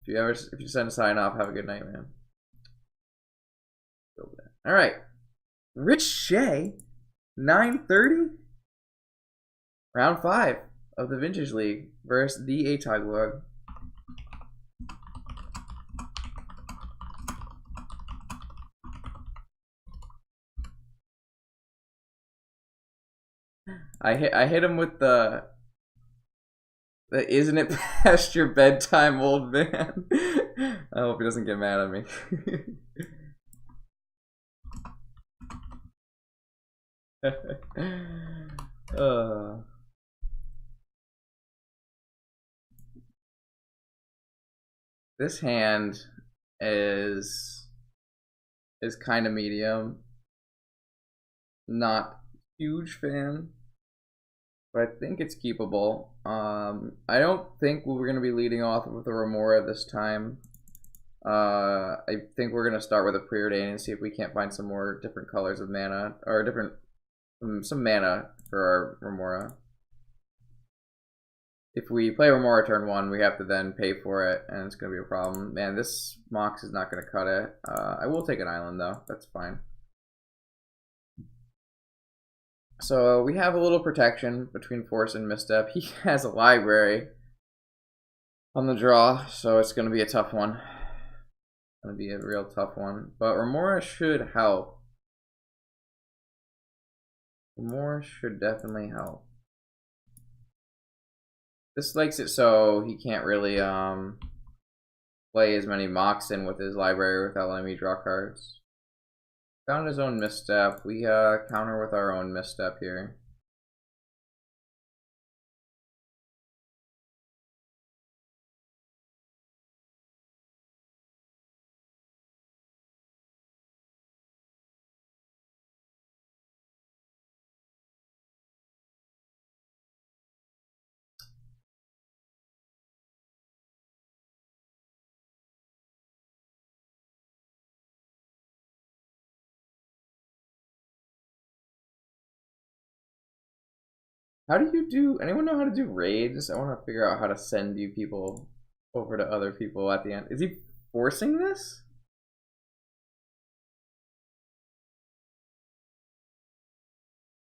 If you decide to sign off, have a good night, man. All right, Rich Shea, 930, round 5 of the Vintage League versus the Ataglog. I hit him with the isn't it past your bedtime, old man? I hope he doesn't get mad at me. This hand is kind of medium. Not huge fan, but I think it's keepable. I don't think we're going to be leading off with a Remora this time. I think we're going to start with a Preordain and see if we can't find some more different colors of mana, or some mana for our Remora. If we play Remora turn 1, we have to then pay for it, and it's going to be a problem. Man, this Mox is not going to cut it. I will take an island, though. That's fine. So we have a little protection between Force and Misstep. He has a library on the draw, so it's going to be a tough one. It's going to be a real tough one. But Remora should help. Remora should definitely help. This likes it so he can't really play as many Moxen with his library without letting me draw cards. Found his own Misstep. We counter with our own Misstep here. How do you do? Anyone know how to do raids? I want to figure out how to send you people over to other people at the end. Is he forcing this?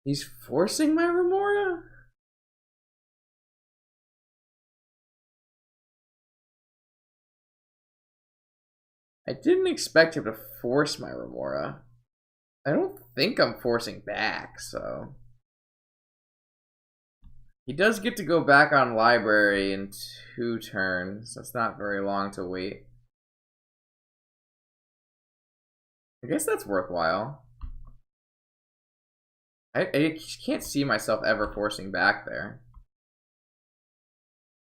He's forcing my Remora? I didn't expect him to force my Remora. I don't think I'm forcing back, so... He does get to go back on library in 2 turns. That's not very long to wait. I guess that's worthwhile. I can't see myself ever forcing back there.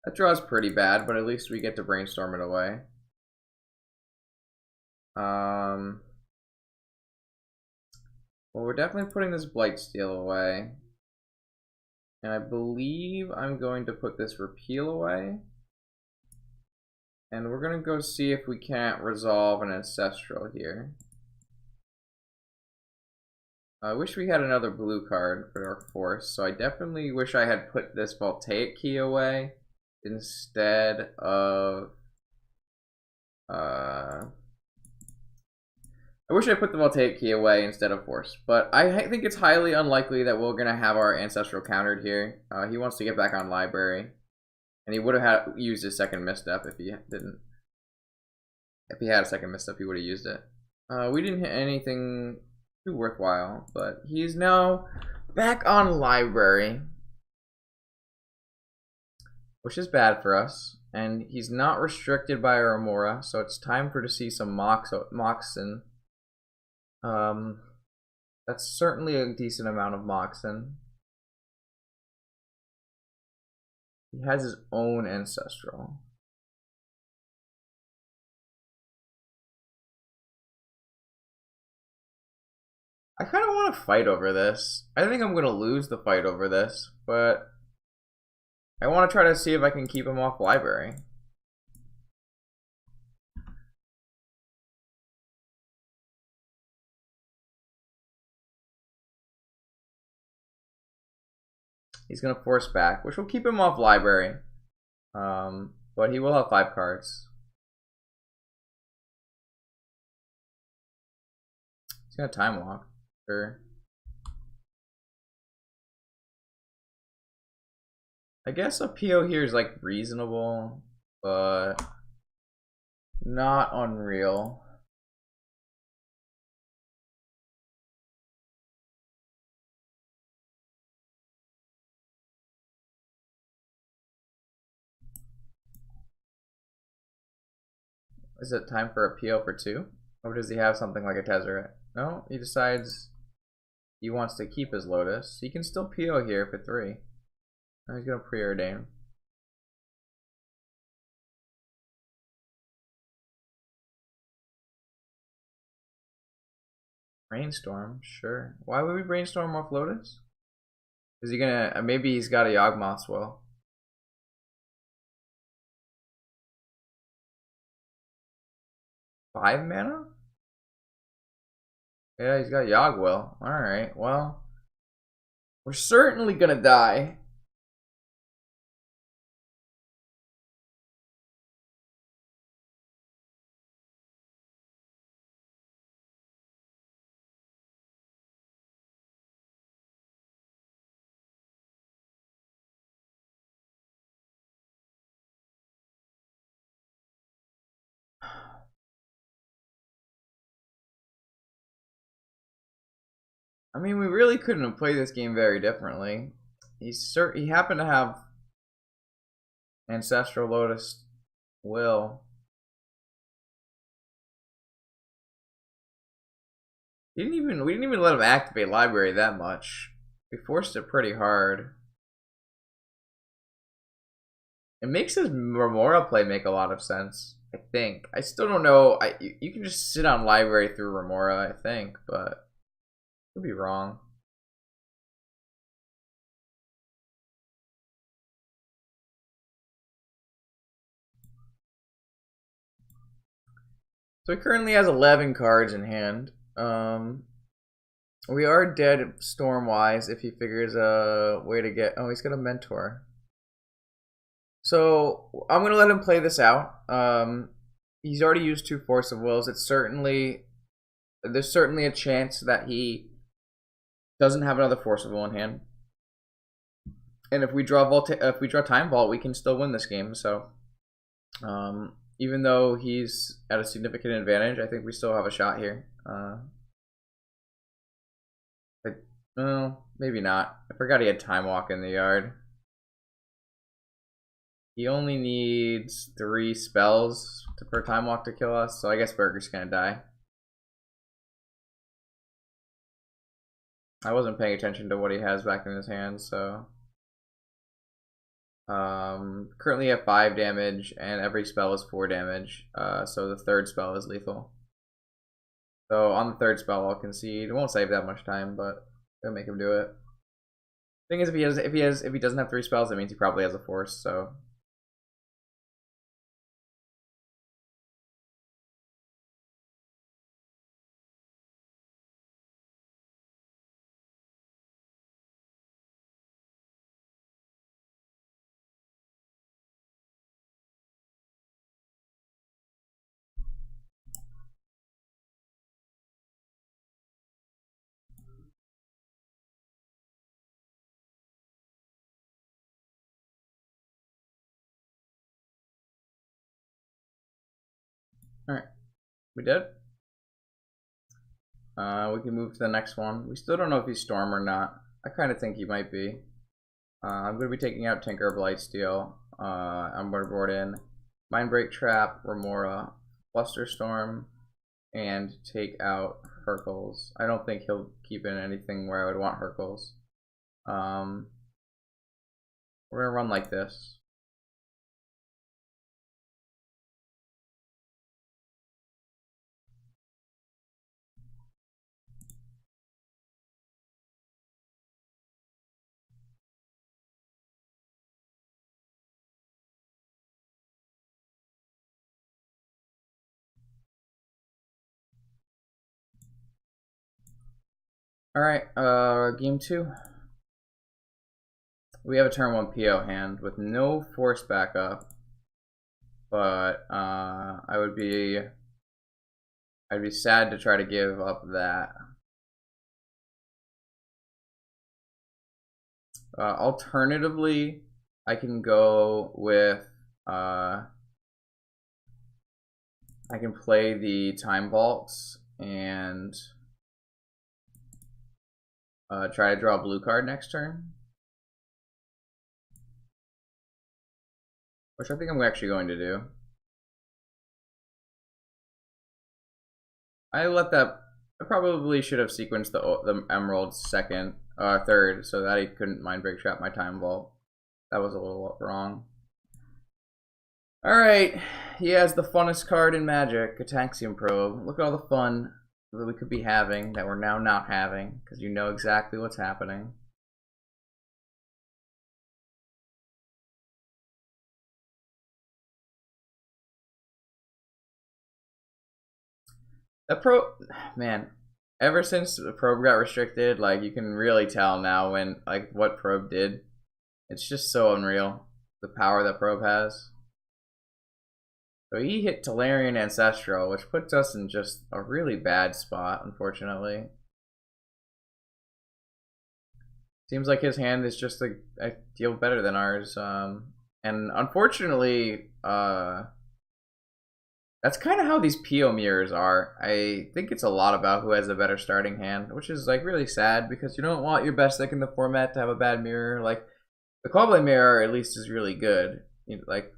That draw's pretty bad, but at least we get to brainstorm it away. Well, we're definitely putting this Blightsteel away. And I believe I'm going to put this Repeal away. And we're going to go see if we can't resolve an Ancestral here. I wish we had another blue card for our Force, so I definitely wish I had put this Voltaic Key away instead of... I wish I put the Voltaic Key away instead of Force, but I think it's highly unlikely that we're going to have our Ancestral countered here. He wants to get back on library, and he would have used his second Misstep if he didn't. If he had a second Misstep, he would have used it. We didn't hit anything too worthwhile, but he's now back on library, which is bad for us, and he's not restricted by a Remora, so it's time to see some Moxen. That's certainly a decent amount of Moxen. He has his own Ancestral. I kind of want to fight over this. I think I'm going to lose the fight over this, but I want to try to see if I can keep him off library. He's going to force back, which will keep him off library. But he will have 5 cards. gonna time walk. Sure. I guess a PO here is like reasonable, but not unreal. Is it time for a PO for 2? Or does he have something like a Tezzeret? No, he decides he wants to keep his Lotus. He can still PO here for 3. Now he's gonna preordain. Brainstorm, sure. Why would we brainstorm off Lotus? Is he gonna, maybe he's got a Yawgmoth Swell. Five mana? Yeah, he's got Yogwill. Alright, well. We're certainly gonna die. I mean, we really couldn't have played this game very differently. He happened to have Ancestral Lotus Will. We didn't even let him activate Library that much. We forced it pretty hard. It makes his Remora play make a lot of sense, I think. I still don't know. You can just sit on Library through Remora, I think, but could be wrong. So he currently has 11 cards in hand. We are dead storm-wise if he figures a way to get... Oh, he's got a Mentor. So I'm going to let him play this out. He's already used 2 Force of Wills. There's certainly a chance that he doesn't have another Force of Will in hand. And if we draw Time Vault, we can still win this game. So even though he's at a significant advantage, I think we still have a shot here. Maybe not. I forgot he had Time Walk in the yard. He only needs 3 spells for Time Walk to kill us, so I guess Burger's gonna die. I wasn't paying attention to what he has back in his hand, so... currently have 5 damage, and every spell is 4 damage, so the 3rd spell is lethal. So on the 3rd spell, I'll concede. It won't save that much time, but it'll make him do it. Thing is, if he doesn't have 3 spells, that means he probably has a Force, so... Alright, we did. We can move to the next one. We still don't know if he's Storm or not. I kind of think he might be. I'm going to be taking out Tinker of Blightsteel. I'm going to board in Mindbreak Trap, Remora, Flusterstorm, and take out Hurkles. I don't think he'll keep in anything where I would want Hurkles. We're going to run like this. Alright, game 2. We have a turn 1 PO hand with no Force backup. But I'd be sad to try to give up that. Alternatively, I can go with I can play the Time Vaults and try to draw a blue card next turn, which I think I'm actually going to do. I probably should have sequenced the Emerald third, so that he couldn't Mind Break Trap my Time Vault. That was a little wrong. Alright, he has the funnest card in Magic, Ataxium Probe. Look at all the fun that we could be having that we're now not having, because you know exactly what's happening. That man, ever since the probe got restricted, like, you can really tell now when, like, what probe did. It's just so unreal, the power that probe has. So he hit Tolarian Ancestral, which puts us in just a really bad spot, unfortunately. Seems like his hand is just a deal better than ours. And unfortunately, that's kind of how these PO mirrors are. I think it's a lot about who has a better starting hand, which is like really sad because you don't want your best deck in the format to have a bad mirror. Like the Quablin mirror at least is really good. You know, like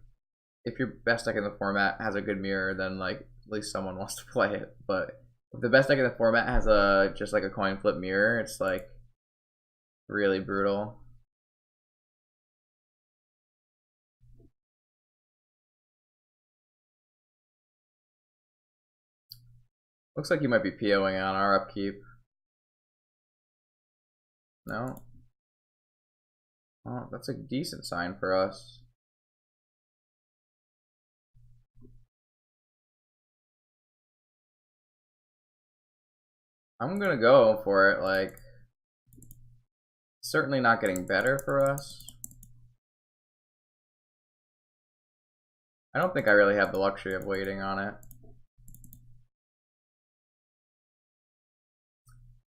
if your best deck in the format has a good mirror, then like at least someone wants to play it. But if the best deck in the format has just like a coin flip mirror, it's like really brutal. Looks like you might be POing on our upkeep. No? Oh, that's a decent sign for us. I'm gonna go for it, like, certainly not getting better for us. I don't think I really have the luxury of waiting on it.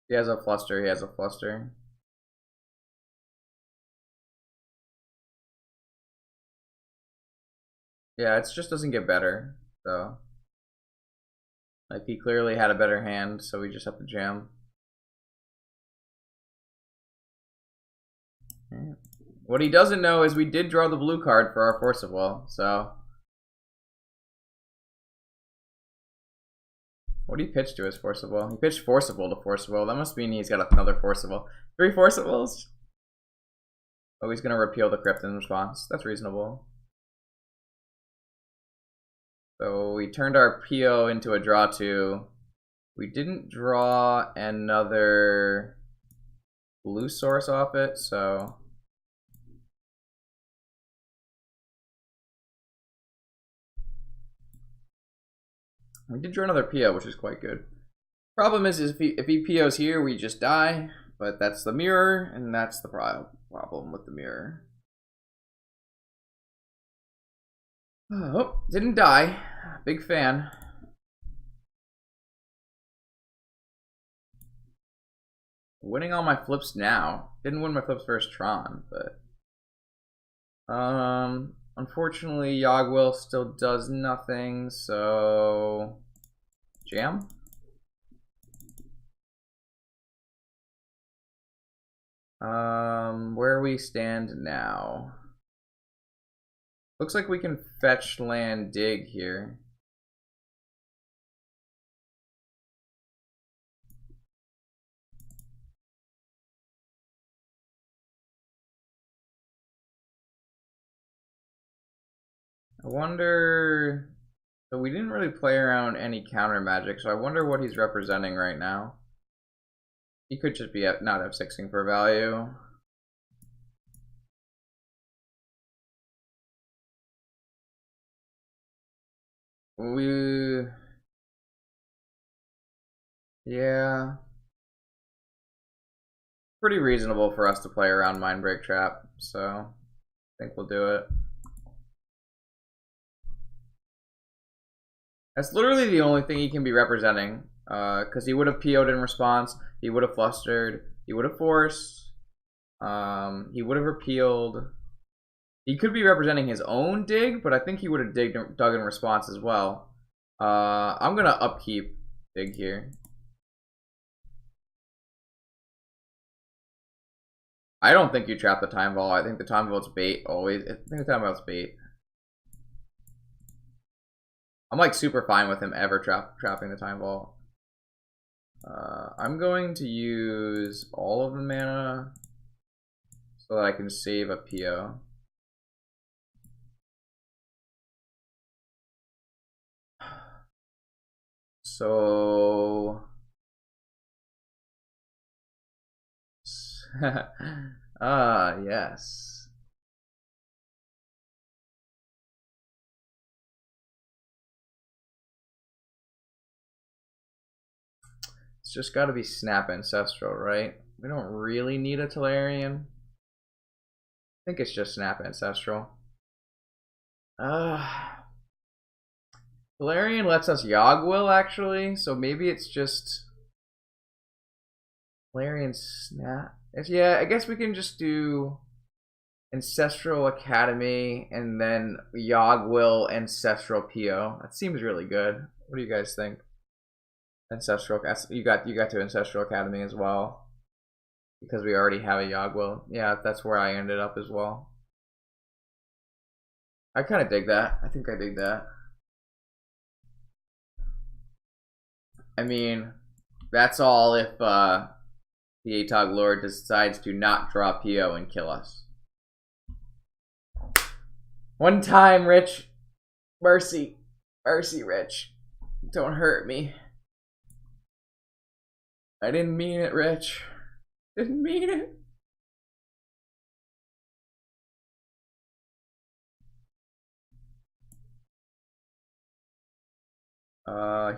He has a fluster, he has a fluster. Yeah, it just doesn't get better, so. Like, he clearly had a better hand, so we just have to jam. What he doesn't know is we did draw the blue card for our Force of Will, so. What did he pitch to his Force of Will? He pitched Force of Will to Force of Will. That must mean he's got another Force of Will. 3 Force of Wills? Oh, he's gonna repeal the Crypt in response. That's reasonable. So we turned our PO into a draw 2. We didn't draw another blue source off it, so. We did draw another PO, which is quite good. Problem is if he POs here, we just die. But that's the mirror, and that's the problem with the mirror. Oh, didn't die. Big fan. Winning all my flips now. Didn't win my flips first Tron, but unfortunately Yogwill still does nothing, so jam. Where we stand now. Looks like we can fetch land dig here. I wonder, so we didn't really play around any counter magic, so I wonder what he's representing right now. He could just be not F6ing for value. Yeah. Pretty reasonable for us to play around Mind Break Trap, so I think we'll do it. That's literally the only thing he can be representing, because he would have PO'd in response, he would have flustered, he would have forced. He would have repealed. He could be representing his own dig, but I think he would have dug in response as well. I'm gonna upkeep dig here. I don't think you trap the time vault. I think the time vault's bait always. I think the time vault's bait. I'm like super fine with him ever trapping the time vault. I'm going to use all of the mana so that I can save a PO. So yes. It's just got to be Snap Ancestral, right? We don't really need a Tolarian. I think it's just Snap Ancestral. Tolarian lets us Yogg-Will, actually, so maybe it's just Tolarian Snap. Yeah, I guess we can just do Ancestral Academy and then Yogg-Will Ancestral PO. That seems really good. What do you guys think? Ancestral, you got to Ancestral Academy as well because we already have a Yogg-Will. Yeah, that's where I ended up as well. I kind of dig that. I think I dig that. I mean, that's all if the Atog Lord decides to not draw PO and kill us. One time, Rich. Mercy. Mercy, Rich. Don't hurt me. I didn't mean it, Rich. Didn't mean it.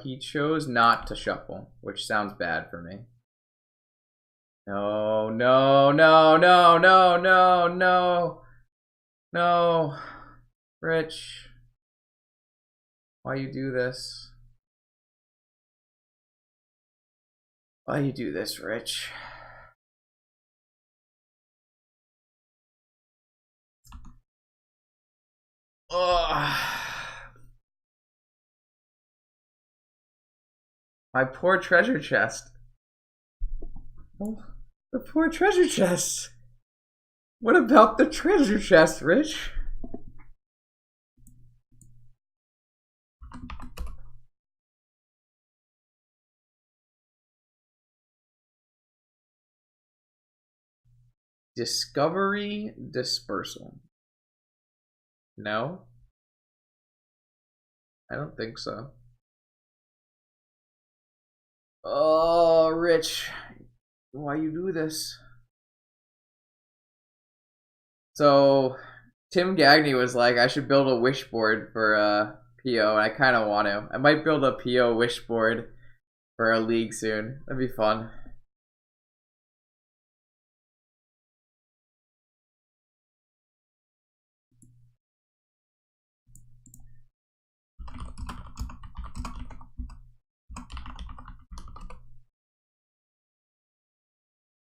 He chose not to shuffle, which sounds bad for me. No, no, no, no, no, no, no. No. Rich. Why you do this? Why you do this, Rich? Ugh. My poor treasure chest. Oh, the poor treasure chest. What about the treasure chest, Rich? Discovery Dispersal. No? I don't think so. Oh, Rich. Why you do this? So, Tim Gagney was like, I should build a wish board for PO, and I kind of want to. I might build a PO wish board for a league soon. That'd be fun.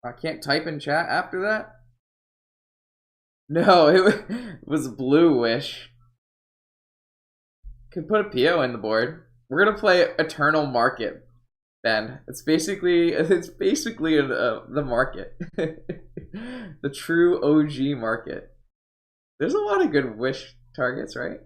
I can't type in chat after that? No, it was Blue Wish. Could put a PO in the board. We're gonna play Eternal Market, Ben. It's basically the market, the true OG market. There's a lot of good Wish targets, right?